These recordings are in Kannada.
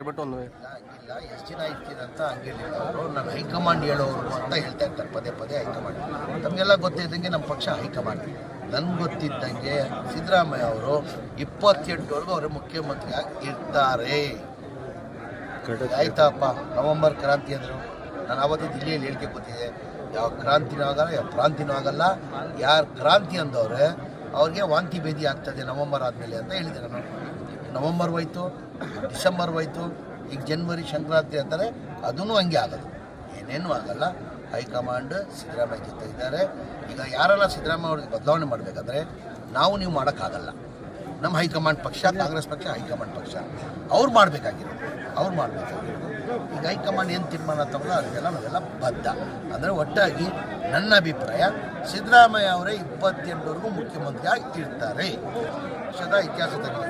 ಇಲ್ಲ ಎಷ್ಟು ದಿನ ಇರ್ತೀನಿ ಅಂತ ಹಂಗೇಳಿಲ್ಲ ಅವರು. ನಾನು ಹೈಕಮಾಂಡ್ ಹೇಳೋರು ಅಂತ ಹೇಳ್ತಾ ಇರ್ತಾರೆ ಪದೇ ಪದೇ ಹೈಕಮಾಂಡ್. ನಮಗೆಲ್ಲ ಗೊತ್ತಿದ್ದಂಗೆ ನಮ್ಮ ಪಕ್ಷ ಹೈಕಮಾಂಡ್. ನನ್ಗೆ ಗೊತ್ತಿದ್ದಂಗೆ ಸಿದ್ದರಾಮಯ್ಯ ಅವರು 28ವರೆಗೂ ಅವರು ಮುಖ್ಯಮಂತ್ರಿ ಇರ್ತಾರೆ. ಆಯ್ತಪ್ಪ, ನವೆಂಬರ್ ಕ್ರಾಂತಿ ಅಂದರು. ನಾನು ಆವತ್ತು ದಿಲ್ಲಿಯಲ್ಲಿ ಹೇಳಿಕೆ ಗೊತ್ತಿದೆ, ಯಾವ ಕ್ರಾಂತಿನೂ ಆಗಲ್ಲ, ಯಾವ ಪ್ರಾಂತಿನೂ ಆಗಲ್ಲ. ಯಾರು ಕ್ರಾಂತಿ ಅಂದವ್ರೆ ಅವ್ರಿಗೆ ವಾಂತಿ ಭೇದಿ ಆಗ್ತದೆ ನವೆಂಬರ್ ಆದಮೇಲೆ ಅಂತ ಹೇಳಿದೆ ನಾನು. ನವೆಂಬರ್ ಹೋಯ್ತು, ಡಿಸೆಂಬರ್ ಹೋಯ್ತು, ಈಗ ಜನವರಿ ಸಂಕ್ರಾಂತಿ ಅಂತಾರೆ, ಅದೂ ಹಂಗೆ ಆಗೋದು. ಏನೇನೂ ಆಗಲ್ಲ. ಹೈಕಮಾಂಡ್ ಸಿದ್ದರಾಮಯ್ಯ ಜೊತೆ ಇದ್ದಾರೆ. ಈಗ ಯಾರೆಲ್ಲ ಸಿದ್ದರಾಮಯ್ಯ ಅವ್ರಿಗೆ ಬದಲಾವಣೆ ಮಾಡಬೇಕಾದ್ರೆ ನೀವು ಮಾಡೋಕ್ಕಾಗಲ್ಲ. ನಮ್ಮ ಹೈಕಮಾಂಡ್ ಪಕ್ಷ, ಕಾಂಗ್ರೆಸ್ ಪಕ್ಷ ಹೈಕಮಾಂಡ್ ಪಕ್ಷ, ಅವ್ರು ಮಾಡಬೇಕಾಗಿರೋದು. ಈಗ ಹೈಕಮಾಂಡ್ ಏನು ತೀರ್ಮಾನ ತಗೊಂಡು ಅದಕ್ಕೆಲ್ಲ ನಾವೆಲ್ಲ ಬದ್ಧ. ಅಂದರೆ ಒಟ್ಟಾಗಿ ನನ್ನ ಅಭಿಪ್ರಾಯ, ಸಿದ್ದರಾಮಯ್ಯ ಅವರೇ 28ವರೆಗೂ ಮುಖ್ಯಮಂತ್ರಿ ಆಗಿರ್ತಾರೆ. ಪಕ್ಷದ ಇತಿಹಾಸ ತೆಗಿದೆ,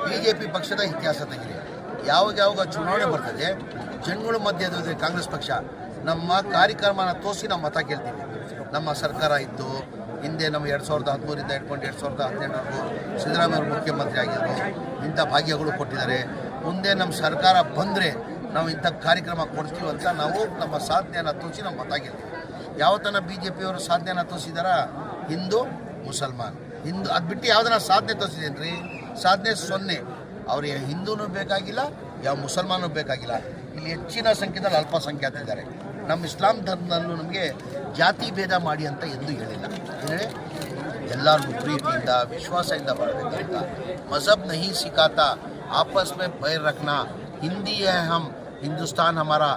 BJP ಪಕ್ಷದ ಇತಿಹಾಸ ತೆಗಿದೆ. ಯಾವಾಗ ಚುನಾವಣೆ ಬರ್ತದೆ, ಜನಗಳ ಮಧ್ಯೆ ಕಾಂಗ್ರೆಸ್ ಪಕ್ಷ ನಮ್ಮ ಕಾರ್ಯಕ್ರಮನ ತೋರಿಸಿ ನಾವು ಮತ ಕೇಳ್ತೀವಿ. ನಮ್ಮ ಸರ್ಕಾರ ಇತ್ತು ಹಿಂದೆ, ನಮ್ಮ 2013 ಹಿಡ್ಕೊಂಡು 2018ವರೆಗೂ ಸಿದ್ದರಾಮಯ್ಯ ಅವರು ಮುಖ್ಯಮಂತ್ರಿ ಆಗಿದ್ದರು. ಇಂಥ ಭಾಗ್ಯಗಳು ಕೊಟ್ಟಿದ್ದಾರೆ. ಮುಂದೆ ನಮ್ಮ ಸರ್ಕಾರ ಬಂದರೆ ನಾವು ಇಂಥ ಕಾರ್ಯಕ್ರಮ ಕೊಡ್ತೀವಿ ಅಂತ ನಾವು ನಮ್ಮ ಸಾಧನೆಯನ್ನು ತೋರಿಸಿ ನಾವು ಮತ ಗೆಲ್ತೀವಿ. ಯಾವತ್ತನ BJP ಅವರು ಸಾಧನೆಯನ್ನು ತೋರಿಸಿದಾರ? ಹಿಂದೂ ಮುಸಲ್ಮಾನ್, ಹಿಂದೂ ಅದು ಬಿಟ್ಟು ಯಾವುದನ್ನ ಸಾಧನೆ ತೋರಿಸಿದೇನು ರೀ? ಸಾಧನೆ 0. ಅವ್ರಿಗೆ ಹಿಂದೂನೂ ಬೇಕಾಗಿಲ್ಲ, ಯಾವ ಮುಸಲ್ಮಾನೂ ಬೇಕಾಗಿಲ್ಲ. ಇಲ್ಲಿ ಹೆಚ್ಚಿನ ಸಂಖ್ಯೆಯಲ್ಲಿ ಅಲ್ಪಸಂಖ್ಯಾತರಿದ್ದಾರೆ. ನಮ್ಮ ಇಸ್ಲಾಂ ಧರ್ಮದಲ್ಲೂ ನಮಗೆ ಜಾತಿ ಭೇದ ಮಾಡಿ ಅಂತ ಎಂದೂ ಹೇಳಿಲ್ಲ. ಅಂದರೆ ಎಲ್ಲರಿಗೂ ಪ್ರೀತಿಯಿಂದ ವಿಶ್ವಾಸದಿಂದ ಬರಬೇಕಂತ. ಮಜಹಬ್ ನಹಿ ಸಿಖಾತಾ ಆಪಸ್ ಮೇ ಬೈರ್ ರಖ್ನಾ, ಹಿಂದಿ ಹೈ ಹಮ್, ಹಿಂದೂಸ್ತಾನ್ ಹಮಾರಾ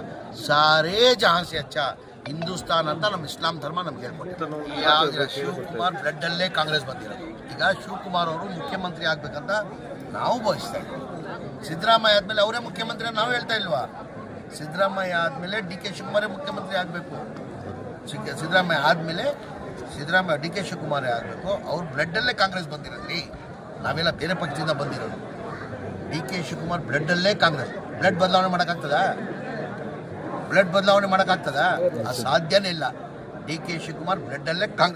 ಸಾರೇ ಜಹಾನ್ ಸೆ ಅಚ್ಚಾ ಹಿಂದೂಸ್ತಾನ್ ಅಂತ ನಮ್ಮ ಇಸ್ಲಾಂ ಧರ್ಮ ನಮ್ಗೆ ಹೇಳ್ಕೊಟ್ಟಿತ್ತು. ಯಾವ ಶಿವಕುಮಾರ್ ಬ್ಲಡ್ಡಲ್ಲೇ ಕಾಂಗ್ರೆಸ್ ಬಂದಿರೋದು. ಈಗ ಶಿವಕುಮಾರ್ ಅವರು ಮುಖ್ಯಮಂತ್ರಿ ಆಗಬೇಕಂತ ನಾವು ಬಯಸ್ತಾ ಇದ್ದೀವಿ. ಸಿದ್ದರಾಮಯ್ಯ ಆದಮೇಲೆ ಅವರೇ ಮುಖ್ಯಮಂತ್ರಿ ನಾವು ಹೇಳ್ತಾ ಇಲ್ವಾ? ಸಿದ್ದರಾಮಯ್ಯ ಆದಮೇಲೆ DK ಶಿವಕುಮಾರೇ ಮುಖ್ಯಮಂತ್ರಿ ಆಗಬೇಕು. ಸಿದ್ದರಾಮಯ್ಯ ಆದಮೇಲೆ DK ಶಿವಕುಮಾರೇ ಆಗಬೇಕು. ಅವ್ರ ಬ್ಲಡ್ಡಲ್ಲೇ ಕಾಂಗ್ರೆಸ್ ಬಂದಿರೋದ್ರಿ. ನಾವೆಲ್ಲ ಬೇರೆ ಪಕ್ಷದಿಂದ ಬಂದಿರೋದು. DK ಶಿವಕುಮಾರ್ ಬ್ಲಡ್ಡಲ್ಲೇ ಕಾಂಗ್ರೆಸ್. ಬ್ಲಡ್ ಬದಲಾವಣೆ ಮಾಡೋಕ್ಕಾಗ್ತದ? ಅದು ಸಾಧ್ಯನೇ ಇಲ್ಲ. DK ಶಿವಕುಮಾರ್ ಬ್ಲಡ್ಡಲ್ಲೇ ಕಾಂಗ್ರೆಸ್.